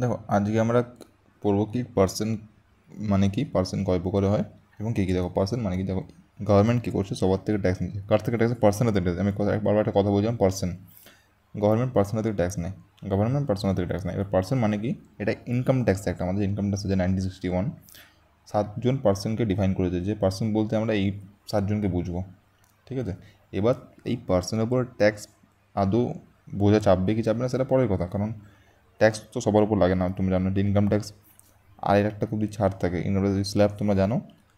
দেখো আজকে আমরা পড়বো কি পার্সেন্ট মানে কি, পার্সেন্ট কয় প্রকারে হয় এবং কী কী। দেখো পার্সেন্ট মানে কি, দেখো গভর্নমেন্ট কী করছে, সবার থেকে ট্যাক্স নিচ্ছে। কার থেকে ট্যাক্স? পার্সেন্টের থেকে। আমি বারবার একটা কথা বলছিলাম, পার্সেন্ট। গভর্নমেন্ট পার্সেন্টের থেকে ট্যাক্স নেয়, গভর্নমেন্ট পার্সেন্টের থেকে ট্যাক্স নেয়। এবার পার্সেন্ট মানে কি, এটা ইনকাম ট্যাক্স একটা, আমাদের ইনকাম ট্যাক্স যে 1961 7জন পার্সনকে ডিফাইন করেছে, যে পার্সন বলতে আমরা এই 7জনকে বুঝবো, ঠিক আছে। এবার এই পার্সনের উপর ট্যাক্স আদৌ বোঝা চাপবে কি চাপবে না সেটা পরের কথা, কারণ ট্যাক্স তো সবার উপর লাগে না। তুমি জানো যে ইনকাম ট্যাক্স 2,50,000 অবধি ছাড় থাকে, ইনকাম ট্যাক্স স্ল্যাব তোমরা জানো।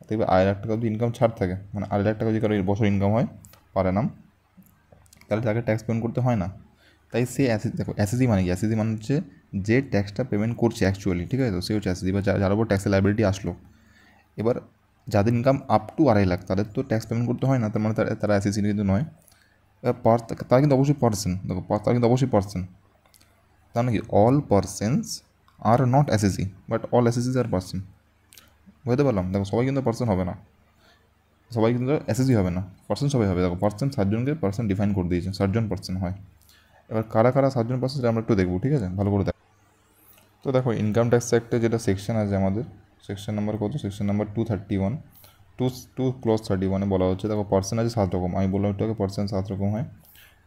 দেখবে 2,50,000 অবধি ইনকাম ছাড় থাকে, মানে 2,50,000 যদি কারো বছর ইনকাম হয় পারে নাম, তাহলে তাকে ট্যাক্স পেমেন্ট করতে হয় না। তাই সে দেখো অ্যাসিসি মানে কি, অ্যাসিসি মানে হচ্ছে যে ট্যাক্সটা পেমেন্ট করছে অ্যাকচুয়ালি, ঠিক আছে। তো সে হচ্ছে অ্যাসিসি, বা যার উপর ট্যাক্সের লাইবিলিটি আসলো। এবার যাদের ইনকাম আপ টু 2,50,000 তাদের তো ট্যাক্স পেমেন্ট করতে হয় না, তার মানে তারা অ্যাসিসি কিন্তু নয়। এবার তারা কিন্তু অবশ্যই পার্সন, দেখো তারা কিন্তু অবশ্যই পার্সন। তার নাকি all persons are not assessee, but all assessees are person. বুঝতে পারলাম? দেখো সবাই কিন্তু পার্সন হবে না, সবাই কিন্তু অ্যাসিসি হবে না, পার্সন সবাই হবে। দেখো পার্সন 7জনকে পার্সন ডিফাইন করে দিয়েছে, 7জন পার্সন হয়। এবার কারা কারা 7জন পার্সন সেটা আমরা একটু দেখবো, ঠিক আছে, ভালো করে দেখো। তো দেখো ইনকাম ট্যাক্স অ্যাক্টে যেটা সেকশন আছে আমাদের, সেকশন নাম্বার কত, সেকশন নাম্বার 231, ক্লজ 31-এ বলা হচ্ছে, দেখো পার্সন আছে 7 রকম। আমি বললাম একটু আগে পার্সন 7 রকম হয়।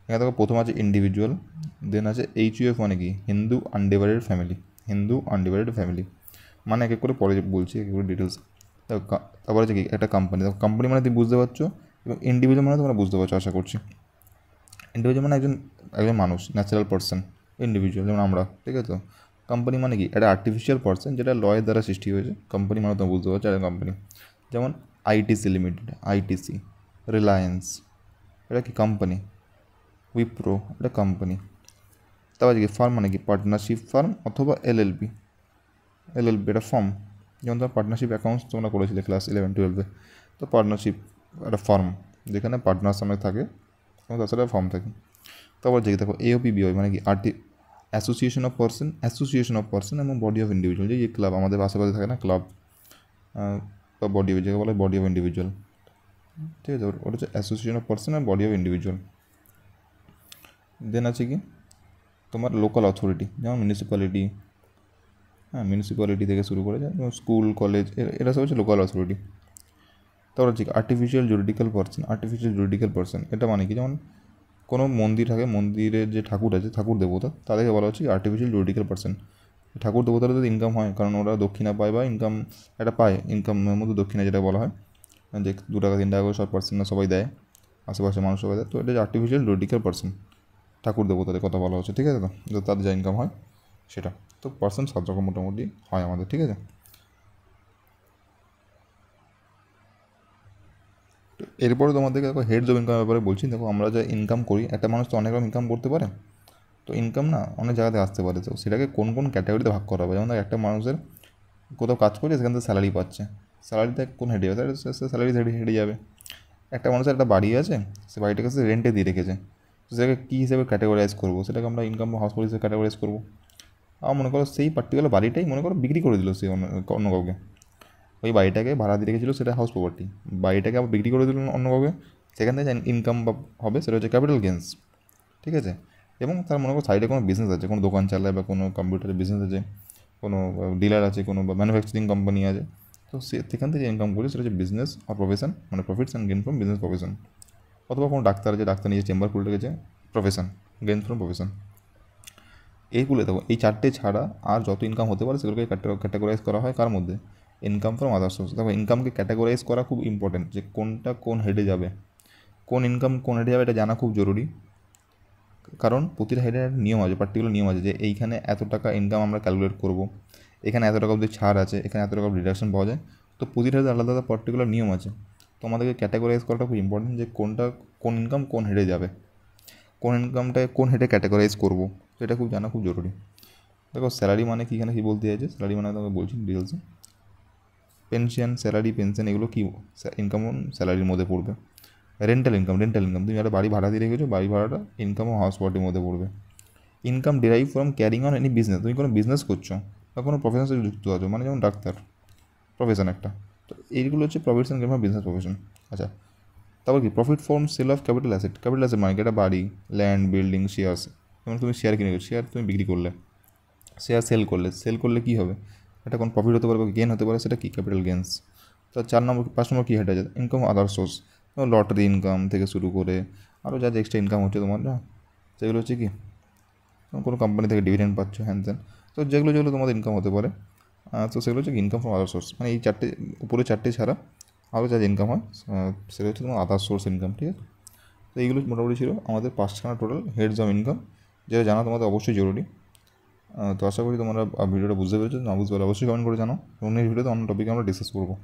এখানে দেখো প্রথম আছে ইন্ডিভিজুয়াল, দেন আছে HUF মানে কি, Hindu undivided family. Hindu undivided family মানে এক এক করে পরে বলছি, এক এক করে ডিটেলস। দেখো তারপর আছে কি, একটা কোম্পানি। দেখো কোম্পানি মানে তুমি বুঝতে পারছো, এবং ইন্ডিভিজুয়াল মানে তোমরা বুঝতে পারছো আশা করছি। ইন্ডিভিজুয়াল মানে একজন একজন মানুষ, ন্যাচারাল পার্সন। ইন্ডিভিজুয়াল যেমন আমরা, ঠিক আছে। তো কোম্পানি মানে কি, একটা আর্টিফিশিয়াল পার্সন যেটা লয়ের দ্বারা সৃষ্টি হয়েছে। কোম্পানি মানে তোমরা বুঝতে পারছো একটা কোম্পানি, যেমন ITC লিমিটেড, ITC, রিলায়েন্স, এটা কি কোম্পানি। উইপ্রো, এটা কোম্পানি। তারপর কি ফার্ম মানে কি, পার্টনারশিপ ফার্ম অথবা LLP। এটা ফার্ম, যেমন তোমার পার্টনারশিপ অ্যাকাউন্টস তোমরা করেছিলে ক্লাস 11-12-এ। তো পার্টনারশিপ একটা ফার্ম, যেখানে পার্টনার সামনে থাকে এবং তাছাড়া ফার্ম থাকে। তারপর যে দেখো AOPBOI মানে কি, অ্যাসোসিয়েশন অফ পার্সন এবং বডি অফ ইন্ডিভিজুয়াল। যে ক্লাব আমাদের আশেপাশে থাকে না, ক্লাব বা বডি, যেটা বলে বডি অফ ইন্ডিভিজুয়াল, ঠিক আছে। ওটা হচ্ছে অ্যাসোসিয়েশন অফ পার্সন আর বডি অফ ইন্ডিভিজুয়াল। দেন আছে কি তোমার লোকাল অথরিটি, যেমন মিউনিসিপ্যালিটি, হ্যাঁ মিউনিসিপ্যালিটি থেকে শুরু করে যেমন স্কুল কলেজ, এরা সব হচ্ছে লোকাল অথরিটি। তারপর হচ্ছে আর্টিফিশিয়াল জুরিডিক্যাল পার্সন, এটা মানে কি, যেমন কোনো মন্দির থাকে, মন্দিরের যে ঠাকুর আছে, ঠাকুর দেবতা, তাদেরকে বলা হচ্ছে আর্টিফিশিয়াল জুরিডিক্যাল পার্সন। ঠাকুর দেবতারা তো ইনকাম হয়, কারণ ওরা দক্ষিণা পায় বা ইনকাম একটা পায়, ইনকামের মধ্যে দক্ষিণা যেটা বলা হয়, যে 2 টাকা 3 টাকা করে সব পার্সেন্ট সবাই দেয়, আশেপাশে মানুষ সবাই দেয়। তো এটা আর্টিফিশিয়াল জুরিডিক্যাল পার্সন, ঠাকুর দেবতাদের কথা বলা হচ্ছে, ঠিক আছে। তো তাদের যা ইনকাম হয় সেটা। তো পার্সন 7 রকম মোটামুটি হয় আমাদের, ঠিক আছে। তো এরপরে তোমাদেরকে দেখো হেডস অফ ইনকামের ব্যাপারে বলছি। দেখো আমরা যা ইনকাম করি, একটা মানুষ তো অনেক রকম ইনকাম করতে পারে। তো ইনকাম না অনেক জায়গাতে আসতে পারে, তো সেটাকে কোন কোন ক্যাটাগরিতে ভাগ করা হবে। যেমন একটা মানুষের কোথাও কাজ করছে, সেখান থেকে স্যালারি পাচ্ছে, স্যালারিতে কোন হেডে যাবে, সে স্যালারি হেডে যাবে। একটা মানুষের একটা বাড়ি আছে, সে বাড়িটাকে সে রেন্টে দিয়ে রেখেছে, তো সেটাকে কী হিসেবে ক্যাটাগরাইজ করবো, সেটাকে আমরা ইনকাম হাউস হিসেবে ক্যাটাগরাইজ করবো। আর মনে করো সেই পার্টিকুলার বাড়িটাই মনে করো বিক্রি করে দিল সে অন্য কাউকে, ওই বাড়িটাকে ভাড়া দিয়ে রেখেছিলো, সেটা হাউস প্রপার্টি, বাড়িটাকে আবার বিক্রি করে দিল অন্য কাউকে, সেখান থেকে ইনকাম হবে সেটা হচ্ছে ক্যাপিটাল গেন্স, ঠিক আছে। এবং তার মনে করো সাইডে কোনো বিজনেস আছে, কোনো দোকান চালায় বা কোনো কম্পিউটারের বিজনেস আছে, কোনো ডিলার আছে, কোনো বা ম্যানুফ্যাকচারিং কোম্পানি আছে, তো সেখান থেকে ইনকাম করে সেটা হচ্ছে বিজনেস আর প্রফেশন, মানে profits and gain from business profession. অথবা কোনো ডাক্তার আছে, ডাক্তার নিজে চেম্বার খুলে রেখেছে, প্রফেশন, গেন ফ্রম প্রফেশন। এইগুলো দেখো, এই 4টে ছাড়া আর যত ইনকাম হতে পারে সেগুলোকে ক্যাটাগরাইজ করা হয় কার মধ্যে, ইনকাম ফ্রম আদার সোর্স। দেখো ইনকামকে ক্যাটাগরাইজ করা খুব ইম্পর্টেন্ট, যে কোনটা কোন হেডে যাবে, কোন ইনকাম কোন হেডে যাবে এটা জানা খুব জরুরি। কারণ প্রতিটা হেডের একটা নিয়ম আছে, পার্টিকুলার নিয়ম আছে, যে এইখানে এত টাকা ইনকাম আমরা ক্যালকুলেট করব, এখানে এত টাকা অবধি ছাড় আছে, এখানে এত টাকা ডিডাকশন পাওয়া যায়। তো প্রতিটা হেডে আলাদা আলাদা পার্টিকুলার নিয়ম আছে। তো আমাদেরকে ক্যাটাগরাইজ করাটা খুব ইম্পর্টেন্ট, যে কোনটা কোন ইনকাম কোন হেডে যাবে, কোন ইনকামটাকে কোন হেডে ক্যাটাগরাইজ করবো, তো এটা খুব জানা খুব জরুরি। দেখো স্যালারি মানে কি, এখানে কী বলতে চাইছে, স্যালারি মানে তোমাকে বলছি ডিটেলসে। পেনশন, স্যালারি, পেনশন এগুলো কি ইনকাম স্যালারির মধ্যে পড়বে। রেন্টাল ইনকাম তুমি একটা বাড়ি ভাড়া দিয়ে রেখেছো, বাড়ি ভাড়াটা ইনকাম ও হাউস প্রপার্টির মধ্যে পড়বে। Income derive from carrying on any business, তুমি কোনো বিজনেস করছো বা কোনো প্রফেশনের সাথে যুক্ত আছো, মানে যেমন ডাক্তার, প্রফেশন একটা। তো এইগুলো হচ্ছে প্রফেশন কিংবা বিজনেস প্রফেশন। আচ্ছা, তারপর কি profit from sale of capital asset মানে কি, একটা বাড়ি, ল্যান্ড, বিল্ডিং, শেয়ার্স। যেমন তুমি শেয়ার কিনে, শেয়ার তুমি বিক্রি করলে, শেয়ার সেল করলে কী হবে, এটা কোন প্রফিট হতে পারে বা গেন হতে পারে, সেটা কি ক্যাপিটাল গেন্স। তো 5 নম্বর কী হেড আছে, income other source, lottery income থেকে শুরু করে আরও যা যা এক্সট্রা ইনকাম হচ্ছে তোমার না, সেগুলো হচ্ছে কি কোনো কোম্পানি থেকে ডিভিডেন্ড পাচ্ছ হ্যান ত্যান, তো যেগুলো যেগুলো তোমাদের ইনকাম হতে পারে, তো সেগুলো হচ্ছে ইনকাম ফ্রম আদার সোর্স, মানে এই চারটে উপরে চারটে ছাড়া আরও যা ইনকাম হয় সেটা হচ্ছে তোমার আদার সোর্স ইনকাম, ঠিক আছে। তো এইগুলো মোটামুটি ছিল আমাদের 5খানা টোটাল হেডস অফ ইনকাম, যেটা জানা তোমাদের অবশ্যই জরুরি। তো আশা করি তোমরা ভিডিওটা বুঝতে পেরেছো, না বুঝতে পারলে অবশ্যই কমেন্ট করে জানো, অন্য ভিডিওতে অন্য টপিকে আমরা ডিসকাস করবো।